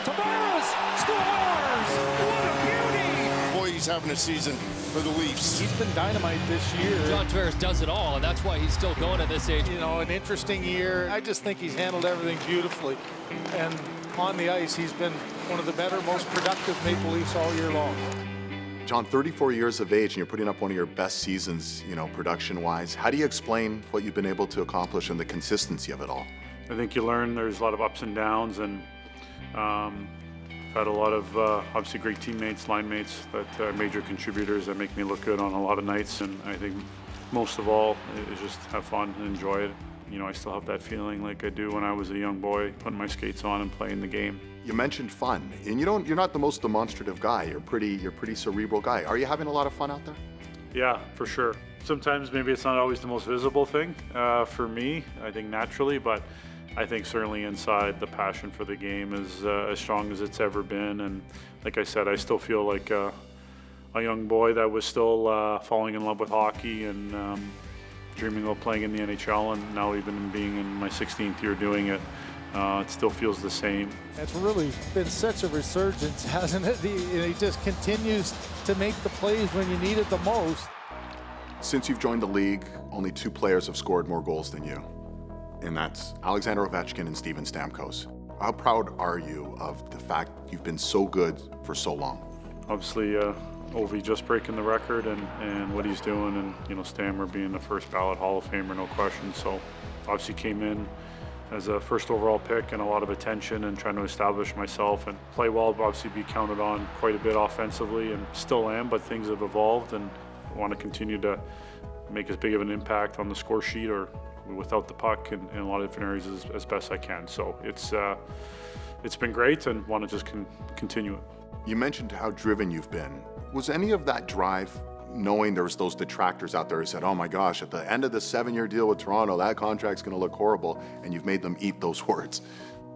Tavares scores! What a beauty! Boy, he's having a season for the Leafs. He's been dynamite this year. John Tavares does it all, and that's why he's still going at this age. You know, an interesting year. I just think he's handled everything beautifully. And on the ice, he's been one of the better, most productive Maple Leafs all year long. John, 34 years of age, and you're putting up one of your best seasons, production-wise. How do you explain what you've been able to accomplish and the consistency of it all? I think you learn there's a lot of ups and downs, and had a lot of obviously great teammates, line mates that are major contributors that make me look good on a lot of nights. And I think most of all is just have fun and enjoy it. I still have that feeling like I do when I was a young boy, putting my skates on and playing the game. You mentioned fun, and you're not the most demonstrative guy. You're a pretty cerebral guy. Are you having a lot of fun out there? Yeah, for sure. Sometimes maybe it's not always the most visible thing for me, I think naturally, but I think certainly inside the passion for the game is as strong as it's ever been. And like I said, I still feel like a young boy that was still falling in love with hockey and dreaming of playing in the NHL, and now even being in my 16th year doing it, it still feels the same. It's really been such a resurgence, hasn't it? He just continues to make the plays when you need it the most. Since you've joined the league, only 2 players have scored more goals than you, and that's Alexander Ovechkin and Steven Stamkos. How proud are you of the fact you've been so good for so long? Obviously, Ovi just breaking the record and what he's doing, and Stammer being the first ballot Hall of Famer, no question. So obviously came in as a first overall pick and a lot of attention and trying to establish myself and play well, obviously be counted on quite a bit offensively and still am, but things have evolved and I want to continue to make as big of an impact on the score sheet or without the puck in a lot of different areas as best I can. So it's been great and want to just continue it. You mentioned how driven you've been. Was any of that drive knowing there was those detractors out there who said, oh my gosh, at the end of the 7-year deal with Toronto, that contract's going to look horrible, and you've made them eat those words?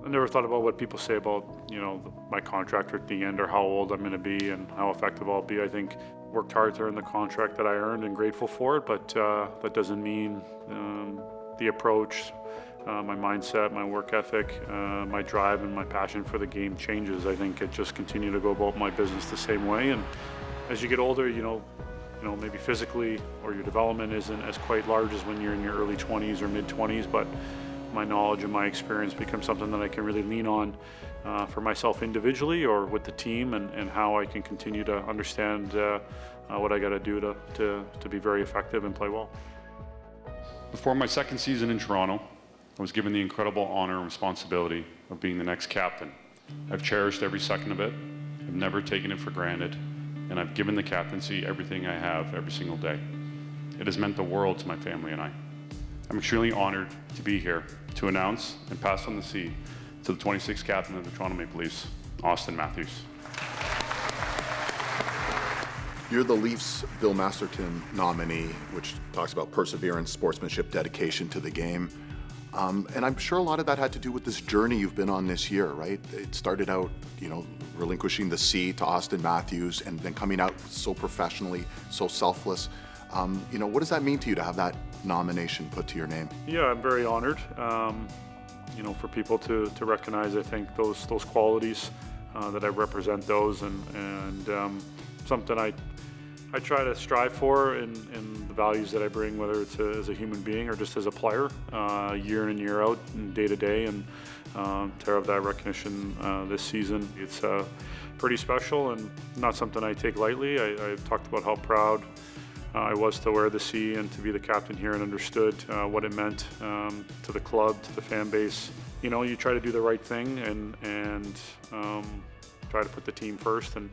I never thought about what people say about, my contract at the end or how old I'm going to be and how effective I'll be. I think worked hard to earn the contract that I earned and grateful for it, but that doesn't mean the approach, my mindset, my work ethic, my drive and my passion for the game changes. I think it just continue to go about my business the same way. And as you get older, maybe physically or your development isn't as quite large as when you're in your early 20s or mid 20s, but my knowledge and my experience becomes something that I can really lean on for myself individually or with the team, and how I can continue to understand what I got to do to be very effective and play well. Before my second season in Toronto, I was given the incredible honor and responsibility of being the next captain. I've cherished every second of it. I've never taken it for granted, and I've given the captaincy everything I have every single day. It has meant the world to my family and I. I'm extremely honored to be here to announce and pass on the C to the 26th captain of the Toronto Maple Leafs, Austin Matthews. You're the Leafs Bill Masterton nominee, which talks about perseverance, sportsmanship, dedication to the game. And I'm sure a lot of that had to do with this journey you've been on this year, right? It started out, relinquishing the C to Austin Matthews and then coming out so professionally, so selfless. What does that mean to you to have that nomination put to your name? Yeah, I'm very honored, for people to recognize, I think, those qualities, that I represent those, and something I try to strive for in the values that I bring, whether it's as a human being or just as a player, year in and year out and day to day, and to have that recognition this season, it's pretty special and not something I take lightly. I've talked about how proud I was to wear the C and to be the captain here, and understood what it meant to the club, to the fan base. You try to do the right thing and try to put the team first and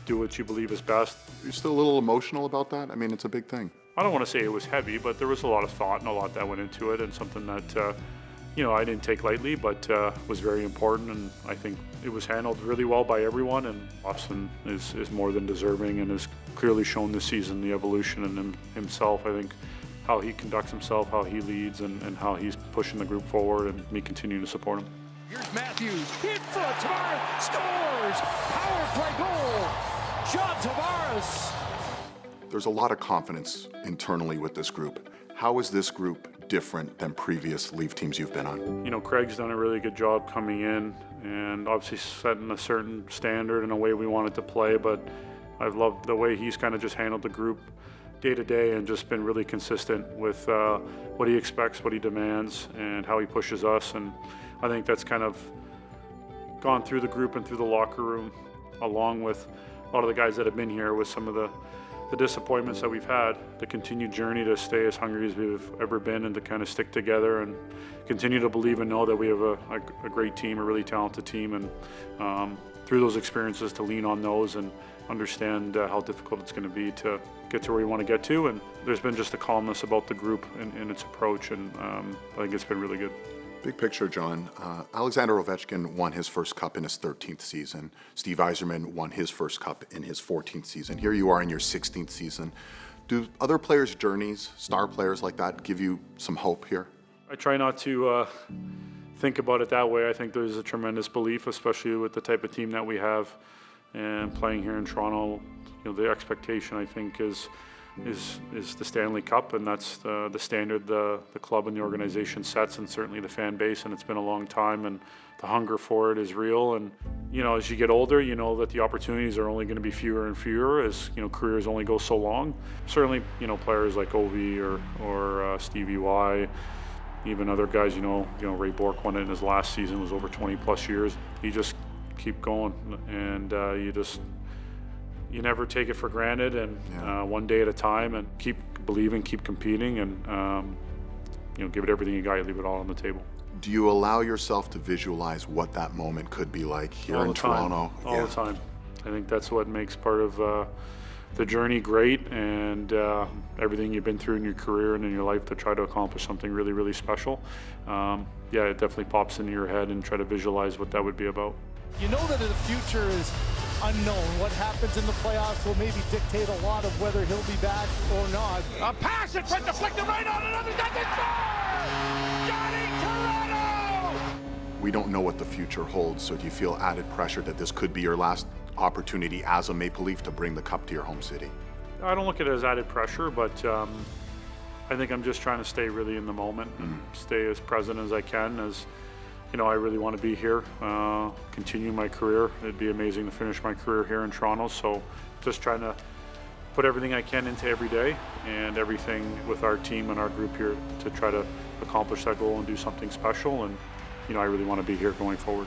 do what you believe is best. You're still a little emotional about that? I mean, it's a big thing. I don't want to say it was heavy, but there was a lot of thought and a lot that went into it, and something that I didn't take lightly, but was very important, and I think it was handled really well by everyone, and Austin is more than deserving and has clearly shown this season the evolution in himself. I think how he conducts himself, how he leads, and how he's pushing the group forward, and me continuing to support him. Here's Matthews, in front, Tavares scores! Power play goal! John Tavares! There's a lot of confidence internally with this group. How is this group different than previous Leaf teams you've been on? You know, Craig's done a really good job coming in and obviously setting a certain standard and a way we wanted to play, but I've loved the way he's kind of just handled the group day to day and just been really consistent with what he expects, what he demands, and how he pushes us. And I think that's kind of gone through the group and through the locker room, along with a lot of the guys that have been here, with some of the disappointments that we've had, the continued journey to stay as hungry as we've ever been and to kind of stick together and continue to believe and know that we have a great team, a really talented team, and through those experiences to lean on those and understand how difficult it's going to be to get to where we want to get to. And there's been just a calmness about the group and its approach, and I think it's been really good. Big picture, John. Alexander Ovechkin won his first cup in his 13th season. Steve Yzerman won his first cup in his 14th season. Here you are in your 16th season. Do other players' journeys, star players like that, give you some hope here? I try not to think about it that way. I think there's a tremendous belief, especially with the type of team that we have and playing here in Toronto. You know, the expectation, I think, is the Stanley Cup, and that's the standard the club and the organization sets, and certainly the fan base, and it's been a long time, and the hunger for it is real. And you know, as you get older, you know that the opportunities are only going to be fewer and fewer as, you know, careers only go so long. Certainly, you know, players like Ovi or Stevie Y, even other guys, you know Ray Bourque won it in his last season, was over 20 plus years. You just keep going, and you never take it for granted, and one day at a time, and keep believing, keep competing, and you know, give it everything you got. You leave it all on the table. Do you allow yourself to visualize what that moment could be like here in Toronto? All the time. I think that's what makes part of the journey great, and everything you've been through in your career and in your life to try to accomplish something really, really special. Yeah, it definitely pops into your head, and try to visualize what that would be about. You know that the future is unknown. What happens in the playoffs will maybe dictate a lot of whether he'll be back or not. A pass in front, deflected right on another net, and score! Johnny Toronto! We don't know what the future holds, so do you feel added pressure that this could be your last opportunity as a Maple Leaf to bring the cup to your home city? I don't look at it as added pressure, but I think I'm just trying to stay really in the moment and stay as present as I can. As you know, I really want to be here, continue my career. It'd be amazing to finish my career here in Toronto. So just trying to put everything I can into every day and everything with our team and our group here to try to accomplish that goal and do something special. And you know, I really want to be here going forward.